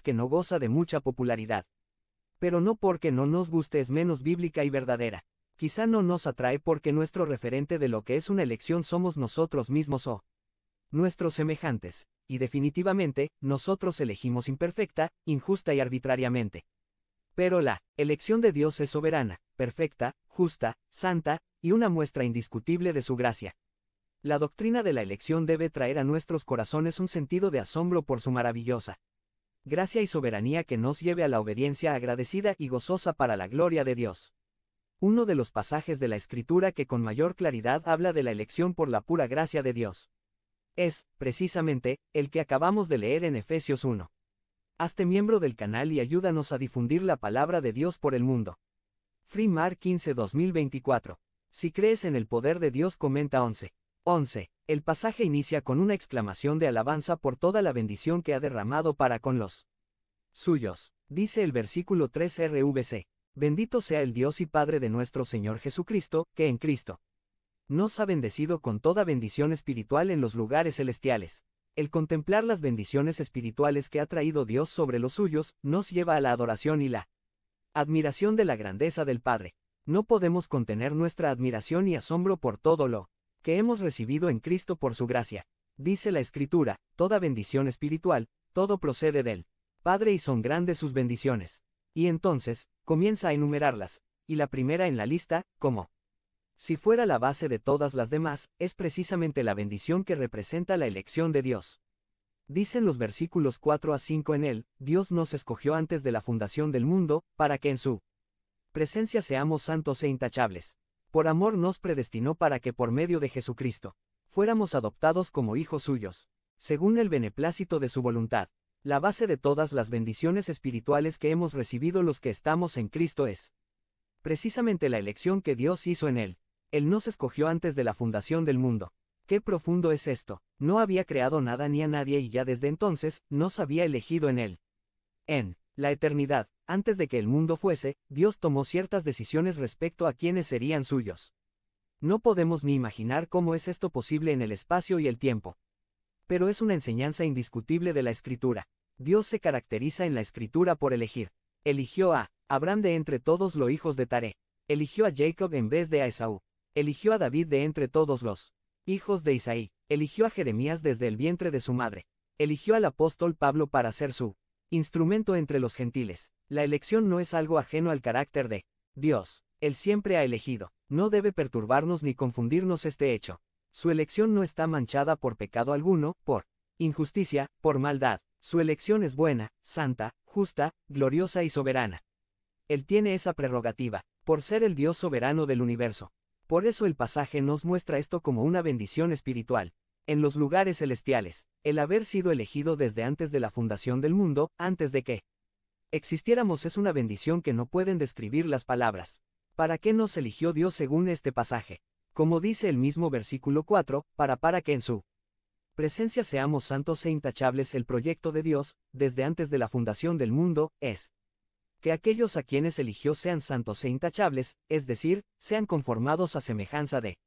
que no goza de mucha popularidad. Pero no porque no nos guste es menos bíblica y verdadera. Quizá no nos atrae porque nuestro referente de lo que es una elección somos nosotros mismos o nuestros semejantes, y definitivamente, nosotros elegimos imperfecta, injusta y arbitrariamente. Pero la elección de Dios es soberana, perfecta, justa, santa, y una muestra indiscutible de su gracia. La doctrina de la elección debe traer a nuestros corazones un sentido de asombro por su maravillosa gracia y soberanía que nos lleve a la obediencia agradecida y gozosa para la gloria de Dios. Uno de los pasajes de la Escritura que con mayor claridad habla de la elección por la pura gracia de Dios es, precisamente, el que acabamos de leer en Efesios 1. Hazte miembro del canal y ayúdanos a difundir la palabra de Dios por el mundo. Free Mar 15-2024. Si crees en el poder de Dios, comenta 11. 11. El pasaje inicia con una exclamación de alabanza por toda la bendición que ha derramado para con los suyos. Dice el versículo 3 RVC. Bendito sea el Dios y Padre de nuestro Señor Jesucristo, que en Cristo nos ha bendecido con toda bendición espiritual en los lugares celestiales. El contemplar las bendiciones espirituales que ha traído Dios sobre los suyos, nos lleva a la adoración y la admiración de la grandeza del Padre. No podemos contener nuestra admiración y asombro por todo lo que hemos recibido en Cristo por su gracia. Dice la Escritura, toda bendición espiritual, todo procede del Padre y son grandes sus bendiciones. Y entonces, comienza a enumerarlas, y la primera en la lista, como si fuera la base de todas las demás, es precisamente la bendición que representa la elección de Dios. Dicen los versículos 4 a 5 en él, Dios nos escogió antes de la fundación del mundo, para que en su presencia seamos santos e intachables. Por amor nos predestinó para que por medio de Jesucristo fuéramos adoptados como hijos suyos, según el beneplácito de su voluntad. La base de todas las bendiciones espirituales que hemos recibido los que estamos en Cristo es precisamente la elección que Dios hizo en él. Él nos escogió antes de la fundación del mundo. ¡Qué profundo es esto! No había creado nada ni a nadie y ya desde entonces, nos había elegido en él. En la eternidad, antes de que el mundo fuese, Dios tomó ciertas decisiones respecto a quienes serían suyos. No podemos ni imaginar cómo es esto posible en el espacio y el tiempo. Pero es una enseñanza indiscutible de la Escritura. Dios se caracteriza en la Escritura por elegir. Eligió a Abraham de entre todos los hijos de Taré. Eligió a Jacob en vez de a Esaú. Eligió a David de entre todos los hijos de Isaí. Eligió a Jeremías desde el vientre de su madre. Eligió al apóstol Pablo para ser su instrumento entre los gentiles. La elección no es algo ajeno al carácter de Dios. Él siempre ha elegido. No debe perturbarnos ni confundirnos este hecho. Su elección no está manchada por pecado alguno, por injusticia, por maldad. Su elección es buena, santa, justa, gloriosa y soberana. Él tiene esa prerrogativa, por ser el Dios soberano del universo. Por eso el pasaje nos muestra esto como una bendición espiritual. En los lugares celestiales, el haber sido elegido desde antes de la fundación del mundo, antes de que existiéramos, es una bendición que no pueden describir las palabras. ¿Para qué nos eligió Dios según este pasaje? Como dice el mismo versículo 4, para que en su presencia seamos santos e intachables. El proyecto de Dios, desde antes de la fundación del mundo, es que aquellos a quienes eligió sean santos e intachables, es decir, sean conformados a semejanza de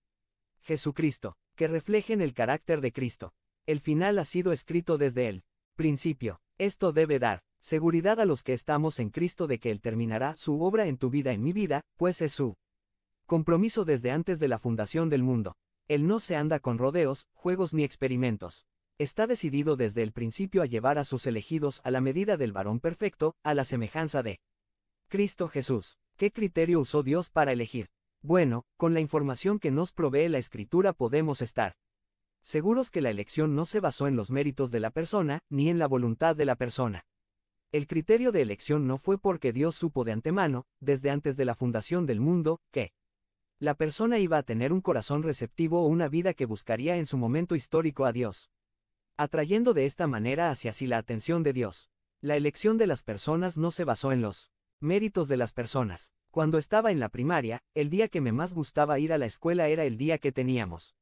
Jesucristo, que reflejen el carácter de Cristo. El final ha sido escrito desde el principio. Esto debe dar seguridad a los que estamos en Cristo de que Él terminará su obra en tu vida, en mi vida, pues es su compromiso desde antes de la fundación del mundo. Él no se anda con rodeos, juegos ni experimentos. Está decidido desde el principio a llevar a sus elegidos a la medida del varón perfecto, a la semejanza de Cristo Jesús. ¿Qué criterio usó Dios para elegir? Bueno, con la información que nos provee la Escritura podemos estar seguros que la elección no se basó en los méritos de la persona, ni en la voluntad de la persona. El criterio de elección no fue porque Dios supo de antemano, desde antes de la fundación del mundo, que la persona iba a tener un corazón receptivo o una vida que buscaría en su momento histórico a Dios, atrayendo de esta manera hacia sí la atención de Dios. La elección de las personas no se basó en los méritos de las personas. Cuando estaba en la primaria, el día que me más gustaba ir a la escuela era el día que teníamos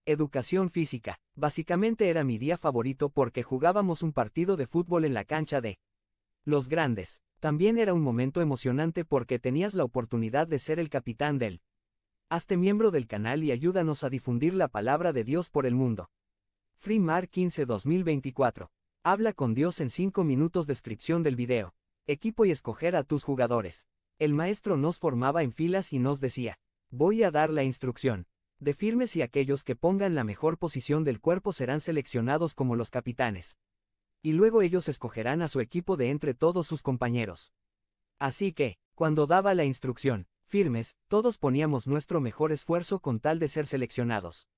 educación física. Básicamente era mi día favorito porque jugábamos un partido de fútbol en la cancha de los grandes. También era un momento emocionante porque tenías la oportunidad de ser el capitán del. Hazte miembro del canal y ayúdanos a difundir la palabra de Dios por el mundo. Free Mar 15-2024. Habla con Dios en 5 minutos. Descripción del video. Equipo y escoger a tus jugadores. El maestro nos formaba en filas y nos decía: voy a dar la instrucción de firmes y aquellos que pongan la mejor posición del cuerpo serán seleccionados como los capitanes. Y luego ellos escogerán a su equipo de entre todos sus compañeros. Así que, cuando daba la instrucción, firmes, todos poníamos nuestro mejor esfuerzo con tal de ser seleccionados.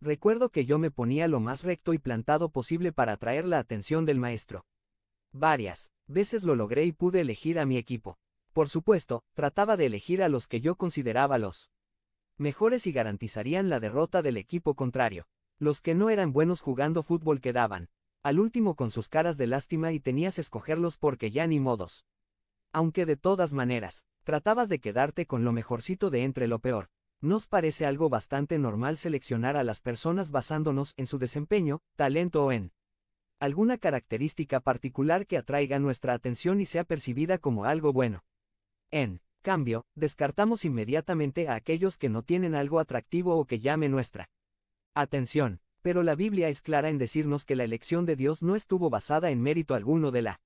Recuerdo que yo me ponía lo más recto y plantado posible para atraer la atención del maestro. Varias veces lo logré y pude elegir a mi equipo. Por supuesto, trataba de elegir a los que yo consideraba los mejores y garantizarían la derrota del equipo contrario. Los que no eran buenos jugando fútbol quedaban al último con sus caras de lástima y tenías que escogerlos porque ya ni modos. Aunque de todas maneras, tratabas de quedarte con lo mejorcito de entre lo peor. ¿Nos parece algo bastante normal seleccionar a las personas basándonos en su desempeño, talento o en alguna característica particular que atraiga nuestra atención y sea percibida como algo bueno? En cambio, descartamos inmediatamente a aquellos que no tienen algo atractivo o que llame nuestra atención, pero la Biblia es clara en decirnos que la elección de Dios no estuvo basada en mérito alguno de la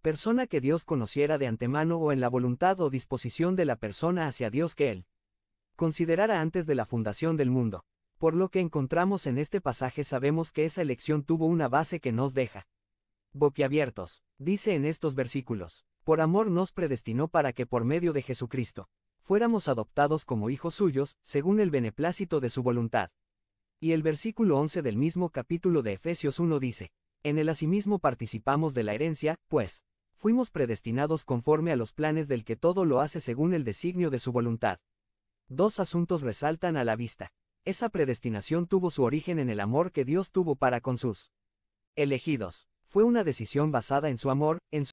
persona que Dios conociera de antemano o en la voluntad o disposición de la persona hacia Dios que Él considerara antes de la fundación del mundo. Por lo que encontramos en este pasaje sabemos que esa elección tuvo una base que nos deja boquiabiertos. Dice en estos versículos: por amor nos predestinó para que por medio de Jesucristo fuéramos adoptados como hijos suyos, según el beneplácito de su voluntad. Y el versículo 11 del mismo capítulo de Efesios 1 dice: en él asimismo participamos de la herencia, pues fuimos predestinados conforme a los planes del que todo lo hace según el designio de su voluntad. Dos asuntos resaltan a la vista. Esa predestinación tuvo su origen en el amor que Dios tuvo para con sus elegidos. Fue una decisión basada en su amor, en